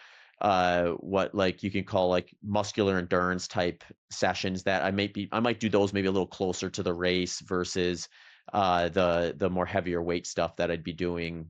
what like you can call like muscular endurance type sessions that I might do those maybe a little closer to the race versus the more heavier weight stuff that I'd be doing,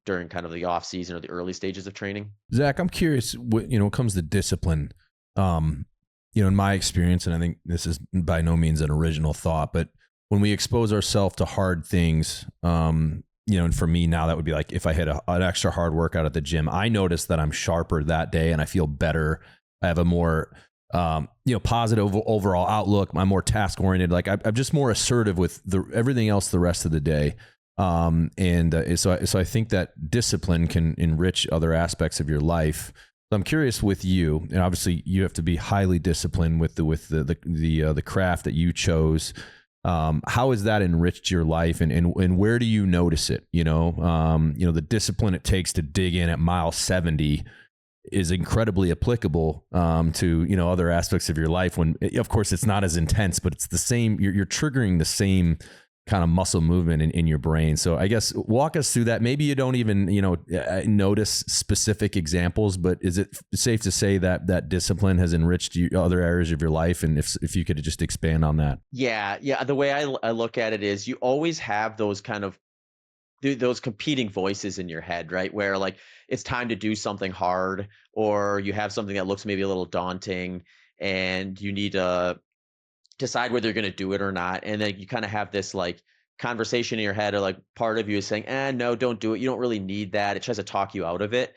during kind of the off season or the early stages of training. Zach, I'm curious, when it comes to discipline, in my experience, and I think this is by no means an original thought, but when we expose ourselves to hard things, and for me now, that would be like if I hit an extra hard workout at the gym, I notice that I'm sharper that day and I feel better. I have a more, positive overall outlook. I'm more task oriented. Like I'm just more assertive with everything else the rest of the day. So I think that discipline can enrich other aspects of your life. So I'm curious with you, and obviously you have to be highly disciplined with the craft that you chose. How has that enriched your life, and where do you notice it? The discipline it takes to dig in at mile 70 is incredibly applicable to other aspects of your life. When of course it's not as intense, but it's the same. You're triggering the same kind of muscle movement in your brain. So I guess walk us through that. Maybe you don't even, notice specific examples, but is it safe to say that that discipline has enriched other areas of your life? And if you could just expand on that. Yeah. The way I look at it is you always have those kind of those competing voices in your head, right? Where like it's time to do something hard, or you have something that looks maybe a little daunting and you need to decide whether you're going to do it or not. And then you kind of have this like conversation in your head, or like part of you is saying, no, don't do it. You don't really need that. It tries to talk you out of it.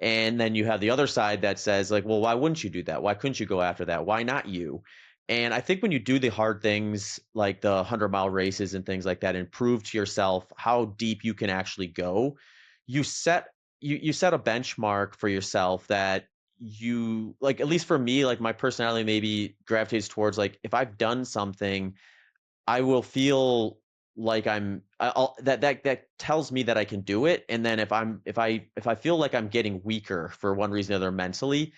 And then you have the other side that says like, well, why wouldn't you do that? Why couldn't you go after that? Why not you? And I think when you do the hard things like the 100-mile races and things like that, and prove to yourself how deep you can actually go, you set you set a benchmark for yourself that you like, at least for me, like my personality maybe gravitates towards like if I've done something, I will feel like that tells me that I can do it. And then if I feel like I'm getting weaker for one reason or another mentally,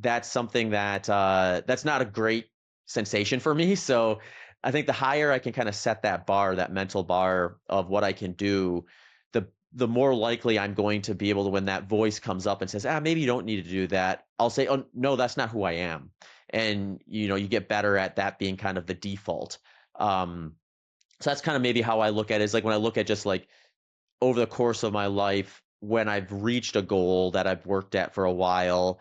that's something that that's not a great sensation for me. So I think the higher I can kind of set that bar, that mental bar of what I can do, the more likely I'm going to be able to, when that voice comes up and says, maybe you don't need to do that, I'll say, oh no, that's not who I am. And you get better at that being kind of the default. So that's kind of maybe how I look at it, is like when I look at just like over the course of my life, when I've reached a goal that I've worked at for a while,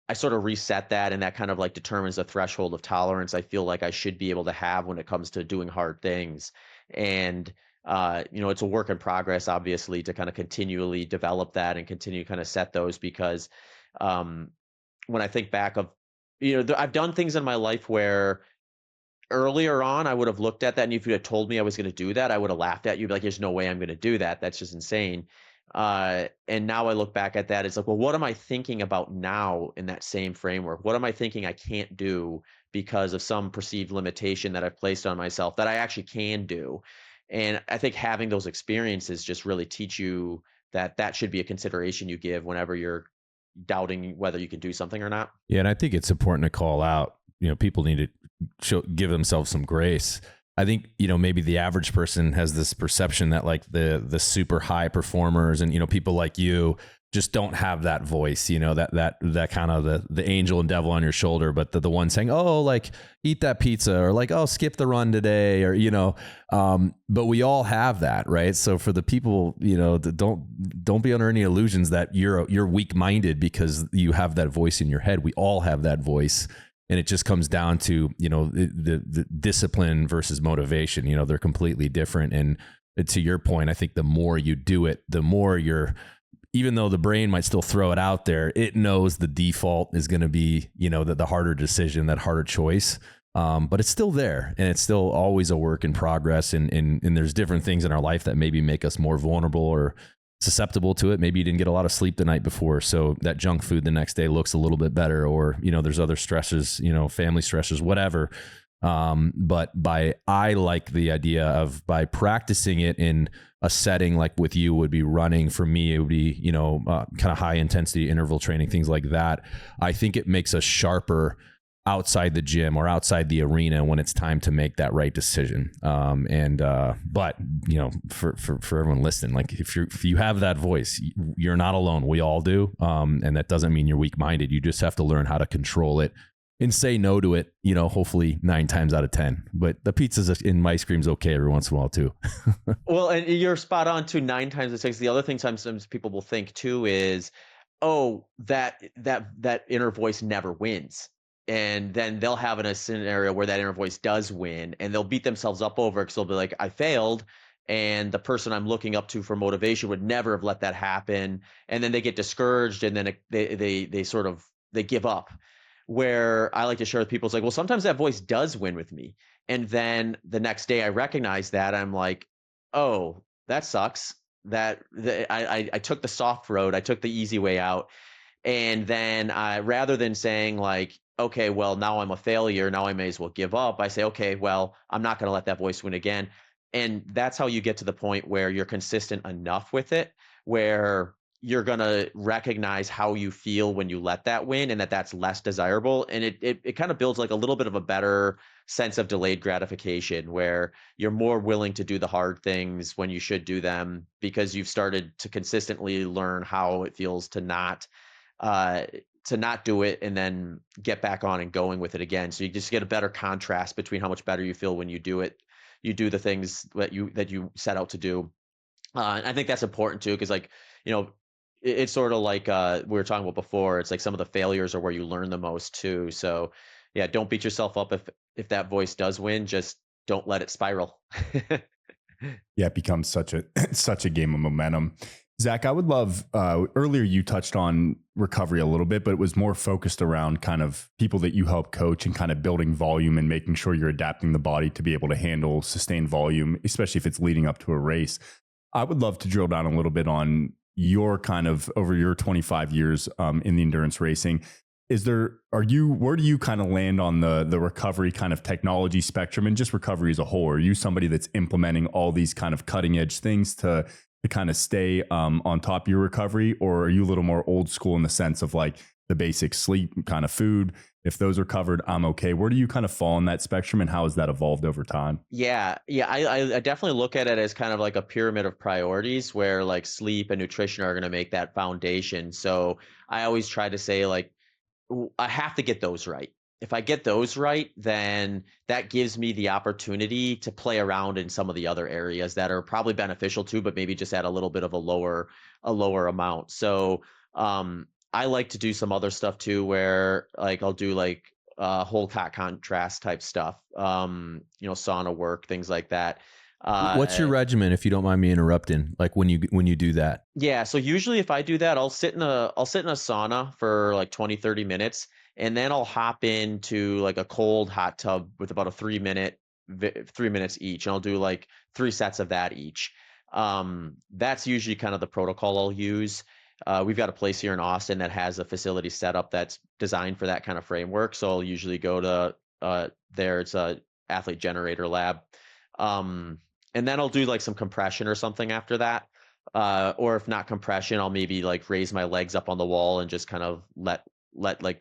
I sort of reset that, and that kind of like determines the threshold of tolerance I feel like I should be able to have when it comes to doing hard things. And it's a work in progress, obviously, to kind of continually develop that and continue to kind of set those, because when I think back of, I've done things in my life where earlier on I would have looked at that, and if you had told me I was going to do that, I would have laughed at you, like, there's no way I'm going to do that. That's just insane. And now I look back at that, it's like, well, what am I thinking about now in that same framework? What am I thinking I can't do because of some perceived limitation that I've placed on myself that I actually can do? And I think having those experiences just really teach you that that should be a consideration you give whenever you're doubting whether you can do something or not. Yeah. And I think it's important to call out, people need to give themselves some grace. I think, maybe the average person has this perception that like the super high performers and, people like you just don't have that voice, that kind of the angel and devil on your shoulder, but the one saying, oh, like eat that pizza, or like, oh, skip the run today, or, but we all have that. Right. So for the people, don't be under any illusions that you're weak-minded because you have that voice in your head. We all have that voice. And it just comes down to, the discipline versus motivation. They're completely different. And to your point, I think the more you do it, the more even though the brain might still throw it out there, it knows the default is going to be, the harder decision, that harder choice. But it's still there, and it's still always a work in progress. And there's different things in our life that maybe make us more vulnerable or susceptible to it. Maybe you didn't get a lot of sleep the night before, so that junk food the next day looks a little bit better, or there's other stresses, family stresses, whatever. But I like the idea of by practicing it in a setting like with you would be running. For me, it would be kind of high intensity interval training, things like that. I think it makes us sharper outside the gym or outside the arena when it's time to make that right decision. But for everyone listening, like if you have that voice, you're not alone. We all do. And that doesn't mean you're weak-minded. You just have to learn how to control it and say no to it, hopefully 9 times out of 10. But the pizzas and ice cream's okay every once in a while too. Well, and you're spot on too, 9 times out of 6. The other thing sometimes people will think too is, oh, that inner voice never wins. And then they'll have in a scenario where that inner voice does win, and they'll beat themselves up over it, because they'll be like, I failed, and the person I'm looking up to for motivation would never have let that happen. And then they get discouraged, and then they give up. Where I like to share with people, it's like, well, sometimes that voice does win with me. And then the next day I recognize that, I'm like, oh, that sucks. I took the soft road. I took the easy way out. And then rather than saying like, okay, well, now I'm a failure, now I may as well give up, I say, okay, well, I'm not going to let that voice win again. And that's how you get to the point where you're consistent enough with it, where you're going to recognize how you feel when you let that win, and that's less desirable. And it kind of builds like a little bit of a better sense of delayed gratification, where you're more willing to do the hard things when you should do them, because you've started to consistently learn how it feels to not do it and then get back on and going with it again. So you just get a better contrast between how much better you feel when you do it. You do the things that you set out to do. And I think that's important too, because like, it's sort of like we were talking about before. It's like some of the failures are where you learn the most too. So yeah, don't beat yourself up if that voice does win. Just don't let it spiral. Yeah, it becomes such a game of momentum. Zach, I would love, earlier you touched on recovery a little bit, but it was more focused around kind of people that you help coach and kind of building volume and making sure you're adapting the body to be able to handle sustained volume, especially if it's leading up to a race. I would love to drill down a little bit on your kind of, over your 25 years in the endurance racing. Where do you kind of land on the recovery kind of technology spectrum and just recovery as a whole? Are you somebody that's implementing all these kind of cutting edge things to kind of stay on top of your recovery? Or are you a little more old school in the sense of like the basic sleep, kind of food? If those are covered, I'm okay. Where do you kind of fall in that spectrum, and how has that evolved over time? Yeah. I definitely look at it as kind of like a pyramid of priorities, where like sleep and nutrition are going to make that foundation. So I always try to say like, I have to get those right. If I get those right, then that gives me the opportunity to play around in some of the other areas that are probably beneficial too, but maybe just at a little bit of a lower amount. So I like to do some other stuff too, where like I'll do like whole fat contrast type stuff, sauna work, things like that. What's your regimen, if you don't mind me interrupting? Like when you do that? Yeah. So usually if I do that, I'll sit in a sauna for like 20, 30 minutes. And then I'll hop into like a cold hot tub with about a 3 minutes each. And I'll do like 3 sets of that each. That's usually kind of the protocol I'll use. We've got a place here in Austin that has a facility set up that's designed for that kind of framework. So I'll usually go to there. It's a athlete generator lab. And then I'll do like some compression or something after that. Or if not compression, I'll maybe like raise my legs up on the wall and just kind of let like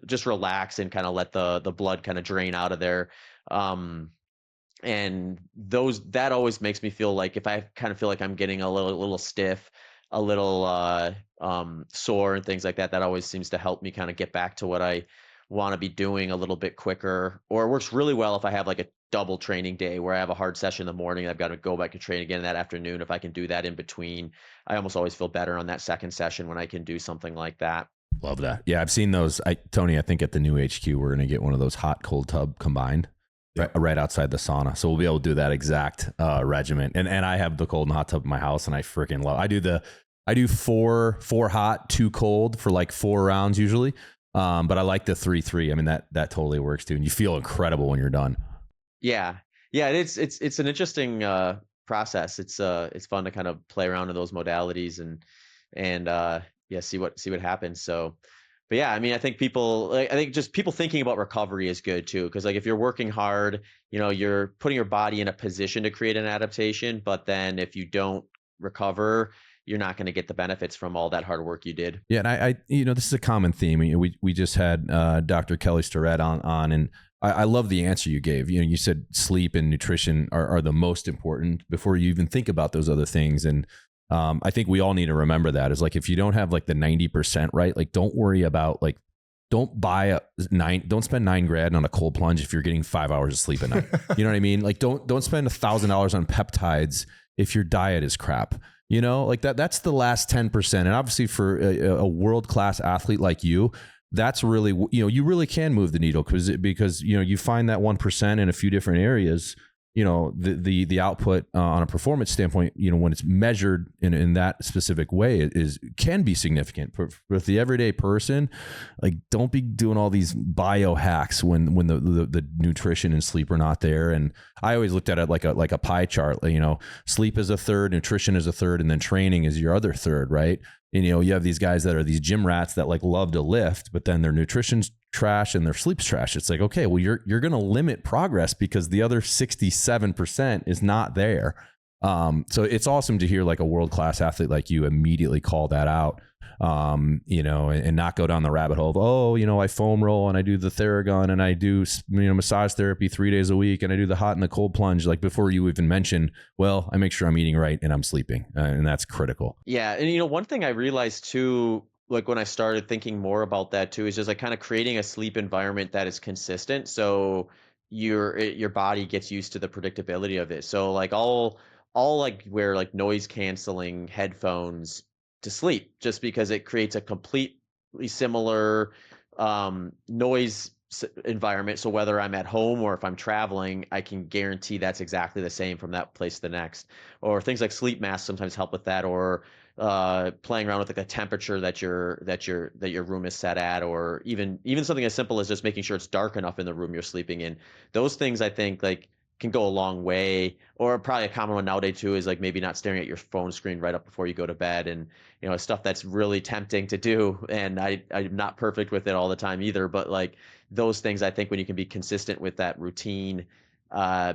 just relax and kind of let the blood kind of drain out of there. And that always makes me feel like, if I kind of feel like I'm getting a little stiff, a little sore and things like that, that always seems to help me kind of get back to what I want to be doing a little bit quicker. Or it works really well if I have like a double training day where I have a hard session in the morning and I've got to go back and train again in that afternoon. If I can do that in between, I almost always feel better on that second session when I can do something like that. Love that. Yeah, I've seen those. Tony, I think at the new HQ, we're going to get one of those hot cold tub combined right outside the sauna. So we'll be able to do that exact regimen. And I have the cold and hot tub in my house, and I freaking love. I do four hot, 2 cold for like 4 rounds usually. But I like the 3-3. I mean, that totally works too. And you feel incredible when you're done. Yeah. It's an interesting process. It's fun to kind of play around in those modalities and see what happens. So, but yeah, I mean, I think just people thinking about recovery is good too. Cause like if you're working hard, you're putting your body in a position to create an adaptation, but then if you don't recover, you're not going to get the benefits from all that hard work you did. Yeah. And I this is a common theme. We just had Dr. Kelly Starrett on, and I love the answer you gave. You said sleep and nutrition are the most important before you even think about those other things. And I think we all need to remember that. Is like, if you don't have like the 90% right, like don't worry about like, don't spend $9,000 on a cold plunge if you're getting 5 hours of sleep a night. You know what I mean? Like don't spend $1,000 on peptides if your diet is crap. Like that's the last 10%. And obviously for a world-class athlete like you, that's really, you really can move the needle because you find that 1% in a few different areas. The output on a performance standpoint, when it's measured in that specific way can be significant. But the everyday person, like, don't be doing all these biohacks when the nutrition and sleep are not there. And I always looked at it like a pie chart. Sleep is a third, nutrition is a third, and then training is your other third, right? And, you have these guys that are these gym rats that like love to lift, but then their nutrition's trash and their sleep's trash. It's like, okay, well, you're going to limit progress because the other 67% is not there. So it's awesome to hear like a world-class athlete like you immediately call that out, and not go down the rabbit hole of, I foam roll and I do the Theragun and I do, massage therapy 3 days a week and I do the hot and the cold plunge. Like before you even mention, well, I make sure I'm eating right and I'm sleeping. And that's critical. Yeah. And, one thing I realized too, like when I started thinking more about that too, is just like kind of creating a sleep environment that is consistent. So your body gets used to the predictability of it. So like I'll like wear like noise canceling headphones to sleep just because it creates a completely similar noise environment. So whether I'm at home or if I'm traveling, I can guarantee that's exactly the same from that place to the next. Or things like sleep masks sometimes help with that, or playing around with like the temperature that your room is set at, or even something as simple as just making sure it's dark enough in the room you're sleeping in. Those things I think like can go a long way. Or probably a common one nowadays too is like maybe not staring at your phone screen right up before you go to bed, and stuff that's really tempting to do. And I'm not perfect with it all the time either, but like those things I think when you can be consistent with that routine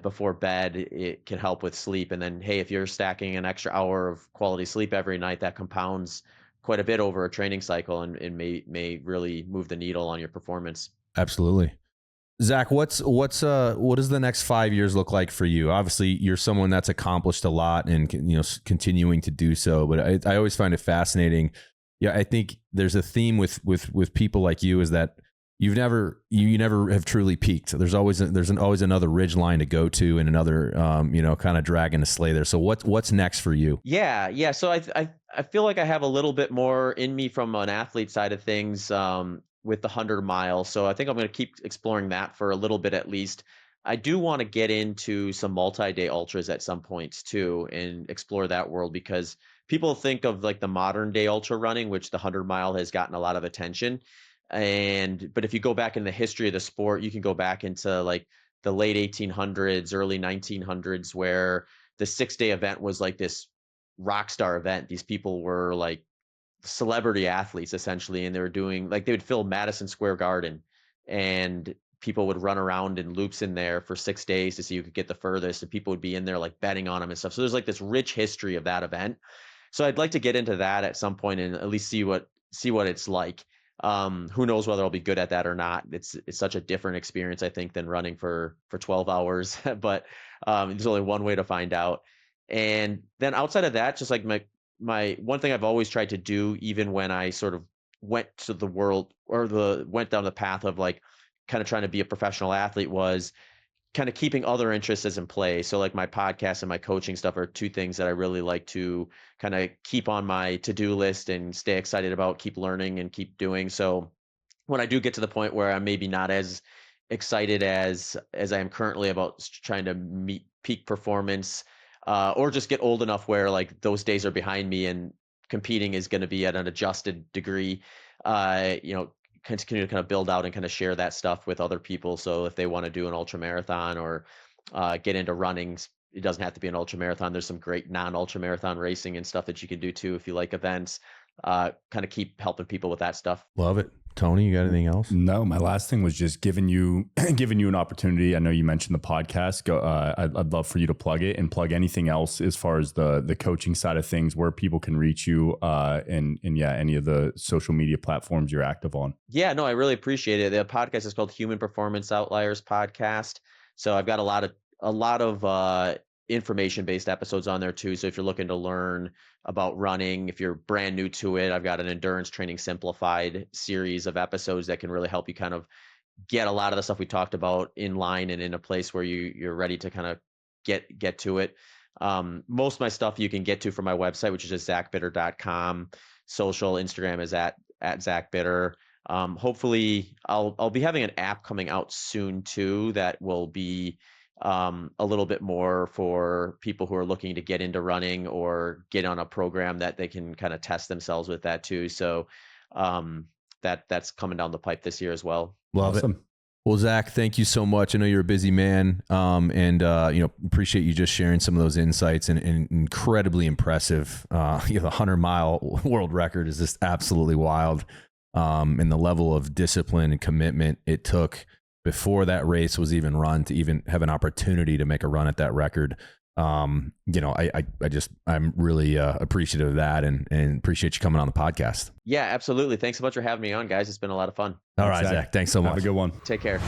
before bed, it can help with sleep. And then, hey, if you're stacking an extra hour of quality sleep every night, that compounds quite a bit over a training cycle and may really move the needle on your performance. Absolutely. Zach, what does the next 5 years look like for you? Obviously, you're someone that's accomplished a lot and continuing to do so. But I always find it fascinating. Yeah, I think there's a theme with people like you is that you never have truly peaked. There's always another ridge line to go to and another kind of dragon to slay there. So what's next for you? Yeah. So I feel like I have a little bit more in me from an athlete side of things with the 100 miles. So I think I'm going to keep exploring that for a little bit at least. I do want to get into some multi-day ultras at some points too and explore that world, because people think of like the modern day ultra running, which the 100 mile has gotten a lot of attention. But if you go back in the history of the sport, you can go back into like the late 1800s, early 1900s, where the 6-day event was like this rock star event. These people were like celebrity athletes essentially, and they were doing like they would fill Madison Square Garden, and people would run around in loops in there for 6 days to see who could get the furthest, and people would be in there like betting on them and stuff. So there's like this rich history of that event. So I'd like to get into that at some point and at least see what it's like. Who knows whether I'll be good at that or not. It's such a different experience, I think, than running for 12 hours, but there's only one way to find out. And then outside of that, just like my one thing I've always tried to do, even when I sort of went to the world or went down the path of like kind of trying to be a professional athlete, was kind of keeping other interests as in play. So like my podcast and my coaching stuff are two things that I really like to kind of keep on my to-do list and stay excited about, keep learning and keep doing. So when I do get to the point where I'm maybe not as excited as I am currently about trying to meet peak performance, or just get old enough where like those days are behind me and competing is going to be at an adjusted degree, continue to kind of build out and kind of share that stuff with other people. So if they want to do an ultra marathon or get into running, it doesn't have to be an ultra marathon. There's some great non-ultra marathon racing and stuff that you can do too if you like events. Kind of keep helping people with that stuff. Love it. Tony, you got anything else? No, my last thing was just giving you an opportunity. I know you mentioned the podcast. I'd love for you to plug it and plug anything else as far as the coaching side of things, where people can reach you, and any of the social media platforms you're active on. Yeah, no, I really appreciate it. The podcast is called Human Performance Outliers Podcast. So I've got a lot of information-based episodes on there too. So if you're looking to learn about running, if you're brand new to it, I've got an endurance training simplified series of episodes that can really help you kind of get a lot of the stuff we talked about in line and in a place where you're ready to kind of get to it. Most of my stuff you can get to from my website, which is just zachbitter.com. Social, Instagram is at zachbitter. Hopefully I'll be having an app coming out soon too that will be a little bit more for people who are looking to get into running or get on a program that they can kind of test themselves with that too. So that's coming down the pipe this year as well. Love it. Well, Zach, thank you so much. I know you're a busy man, and appreciate you just sharing some of those insights, and incredibly impressive. The 100-mile world record is just absolutely wild, and the level of discipline and commitment it took before that race was even run to even have an opportunity to make a run at that record. I'm really appreciative of that and appreciate you coming on the podcast. Yeah, absolutely. Thanks so much for having me on, guys. It's been a lot of fun. All right, Zach. Thanks so much. Have a good one. Take care.